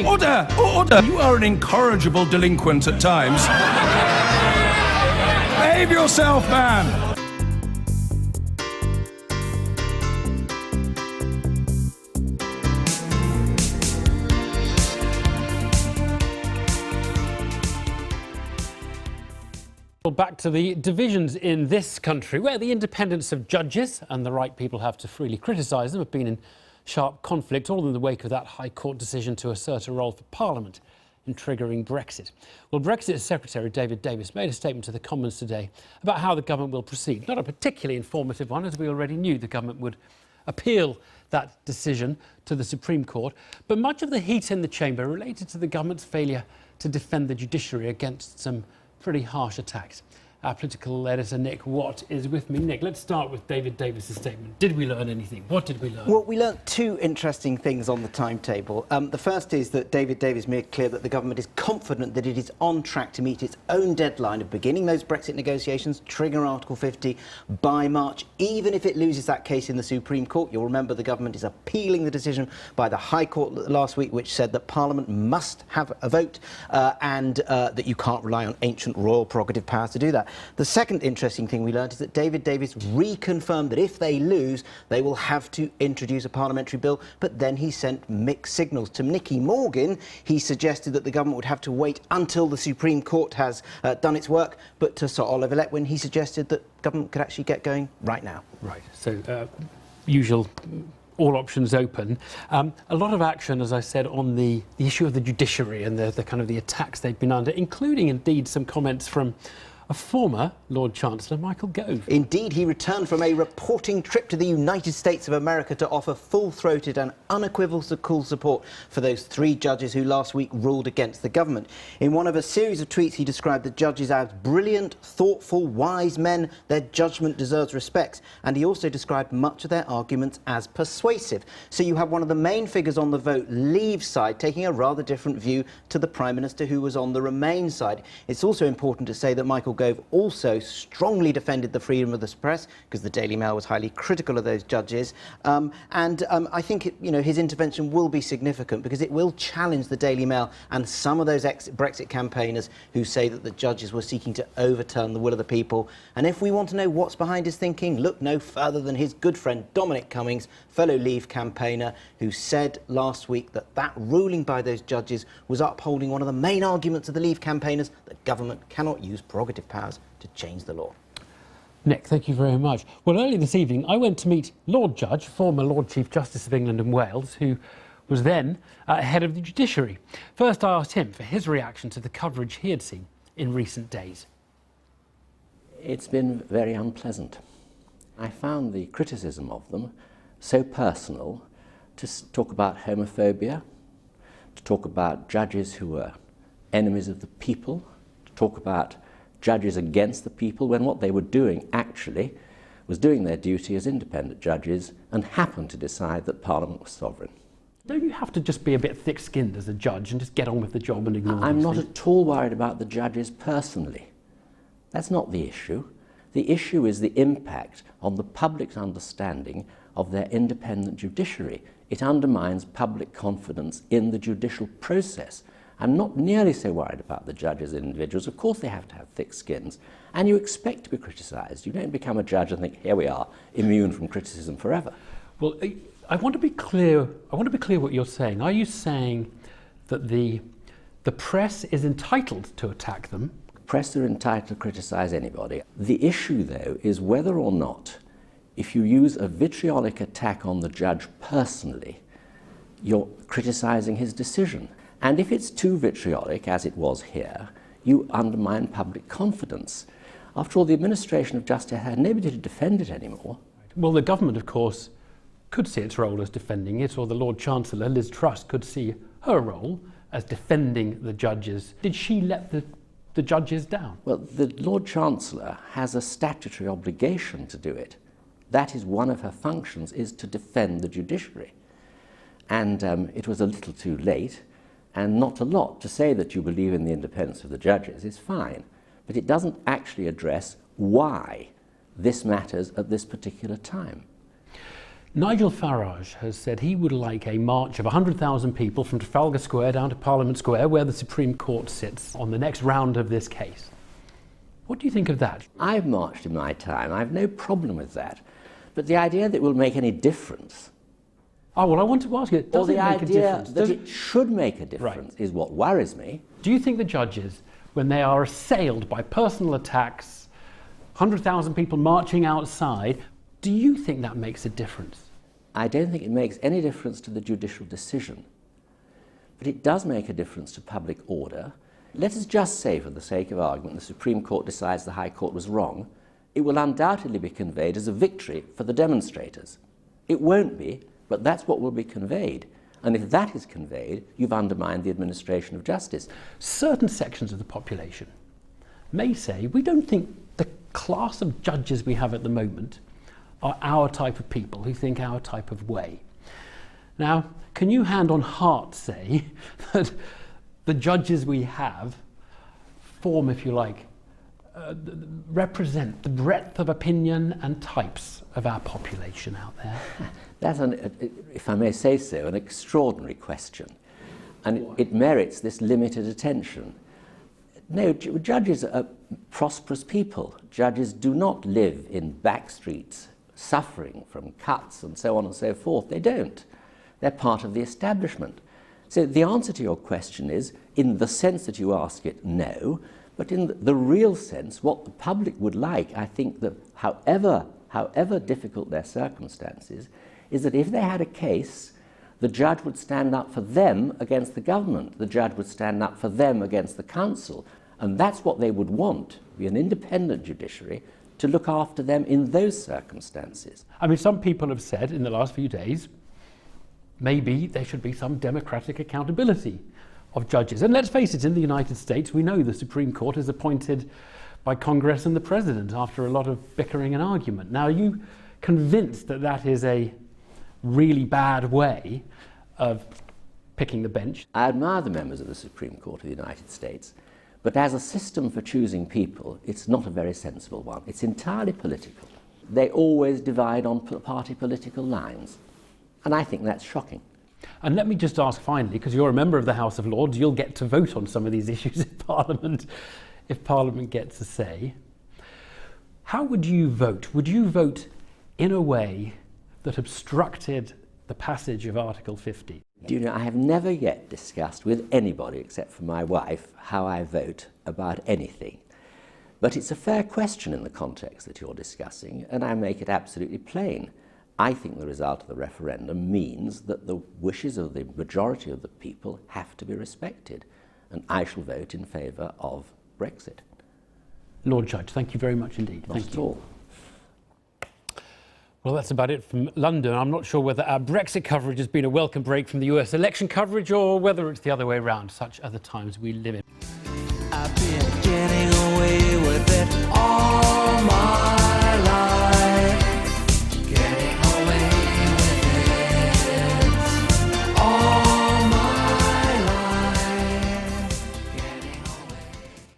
Order! Order! You are an incorrigible delinquent at times. Behave yourself, man! Well, back to the divisions in this country, where the independence of judges and the right people have to freely criticise them have been in sharp conflict, all in the wake of that High Court decision to assert a role for Parliament in triggering Brexit. Well, Brexit Secretary David Davis made a statement to the Commons today about how the government will proceed. Not a particularly informative one, as we already knew the government would appeal that decision to the Supreme Court. But much of the heat in the chamber related to the government's failure to defend the judiciary against some pretty harsh attacks. Our political editor, Nick Watt, is with me. Nick, let's start with David Davis's statement. Did we learn anything? What did we learn? Well, we learnt two interesting things on the timetable. The first is that David Davis made clear that the government is confident that it is on track to meet its own deadline of beginning those Brexit negotiations, trigger Article 50 by March, even if it loses that case in the Supreme Court. You'll remember the government is appealing the decision by the High Court last week, which said that Parliament must have a vote and that you can't rely on ancient royal prerogative powers to do that. The second interesting thing we learned is that David Davis reconfirmed that if they lose, they will have to introduce a parliamentary bill, but then he sent mixed signals. To Nicky Morgan, he suggested that the government would have to wait until the Supreme Court has done its work, but to Sir Oliver Letwin, he suggested that government could actually get going right now. Right, so usual, all options open. A lot of action, as I said, on the issue of the judiciary and the kind of the attacks they've been under, including indeed some comments from a former Lord Chancellor, Michael Gove. Indeed, he returned from a reporting trip to the United States of America to offer full-throated and unequivocal support for those three judges who last week ruled against the government. In one of a series of tweets, he described the judges as brilliant, thoughtful, wise men. Their judgment deserves respect. And he also described much of their arguments as persuasive. So you have one of the main figures on the vote Leave side taking a rather different view to the Prime Minister, who was on the Remain side. It's also important to say that Michael Gove also strongly defended the freedom of the press, because the Daily Mail was highly critical of those judges. I think his intervention will be significant, because it will challenge the Daily Mail and some of those Brexit campaigners who say that the judges were seeking to overturn the will of the people. And if we want to know what's behind his thinking, look no further than his good friend Dominic Cummings, fellow Leave campaigner, who said last week that that ruling by those judges was upholding one of the main arguments of the Leave campaigners, that government cannot use prerogative powers to change the law. Nick, thank you very much. Well, earlier this evening, I went to meet Lord Judge, former Lord Chief Justice of England and Wales, who was then head of the judiciary. First, I asked him for his reaction to the coverage he had seen in recent days. It's been very unpleasant. I found the criticism of them so personal, to talk about homophobia, to talk about judges who were enemies of the people, to talk about judges against the people, when what they were doing actually was doing their duty as independent judges and happened to decide that Parliament was sovereign. Don't you have to just be a bit thick-skinned as a judge and just get on with the job and ignore I'm these not things? at all worried about the judges personally. That's not the issue. The issue is the impact on the public's understanding of their independent judiciary. It undermines public confidence in the judicial process. I'm not nearly so worried about the judges as individuals. Of course they have to have thick skins, and you expect to be criticised. You don't become a judge and think, here we are, immune from criticism forever. Well, I want to be clear. I want to be clear what you're saying. Are you saying that the press is entitled to attack them? Press are entitled to criticise anybody. The issue, though, is whether or not, if you use a vitriolic attack on the judge personally, you're criticising his decision. And if it's too vitriolic, as it was here, you undermine public confidence. After all, the administration of justice had nobody to defend it anymore. Well, the government, of course, could see its role as defending it, or the Lord Chancellor, Liz Truss, could see her role as defending the judges. Did she let the judges down? Well, the Lord Chancellor has a statutory obligation to do it. That is one of her functions, is to defend the judiciary. And it was a little too late, and not a lot. To say that you believe in the independence of the judges is fine, but it doesn't actually address why this matters at this particular time. Nigel Farage has said he would like a march of 100,000 people from Trafalgar Square down to Parliament Square, where the Supreme Court sits, on the next round of this case. What do you think of that? I've marched in my time. I have no problem with that. But the idea that it will make any difference, Oh, well, I want to ask you, does it make a difference? that it should make a difference is what worries me. Do you think the judges, when they are assailed by personal attacks, 100,000 people marching outside, do you think that makes a difference? I don't think it makes any difference to the judicial decision. But it does make a difference to public order. Let us just say, for the sake of argument, the Supreme Court decides the High Court was wrong. It will undoubtedly be conveyed as a victory for the demonstrators. It won't be, but that's what will be conveyed. And if that is conveyed, you've undermined the administration of justice. Certain sections of the population may say, we don't think the class of judges we have at the moment are our type of people who think our type of way. Now, can you hand on heart say that the judges we have form, if you like, represent the breadth of opinion and types of our population out there? That's, if I may say so, an extraordinary question. And it merits this limited attention. No, judges are prosperous people. Judges do not live in back streets, suffering from cuts and so on and so forth. They don't. They're part of the establishment. So the answer to your question is, in the sense that you ask it, no. But in the real sense, what the public would like, I think that however difficult their circumstances, is that if they had a case, the judge would stand up for them against the government. The judge would stand up for them against the council. And that's what they would want, be an independent judiciary to look after them in those circumstances. I mean, some people have said in the last few days, maybe there should be some democratic accountability of judges. And let's face it, in the United States, we know the Supreme Court is appointed by Congress and the President after a lot of bickering and argument. Now, are you convinced that that is a really bad way of picking the bench? I admire the members of the Supreme Court of the United States, but as a system for choosing people, it's not a very sensible one. It's entirely political. They always divide on party political lines, and I think that's shocking. And let me just ask finally, because you're a member of the House of Lords, you'll get to vote on some of these issues if Parliament gets a say. How would you vote? Would you vote in a way that obstructed the passage of Article 50? Do you know, I have never yet discussed with anybody except for my wife how I vote about anything. But it's a fair question in the context that you're discussing, and I make it absolutely plain. I think the result of the referendum means that the wishes of the majority of the people have to be respected, and I shall vote in favour of Brexit. Lord Judge, thank you very much indeed. Not at all. Well, that's about it from London. I'm not sure whether our Brexit coverage has been a welcome break from the US election coverage or whether it's the other way around. Such are the times we live in. I've been getting away with it all my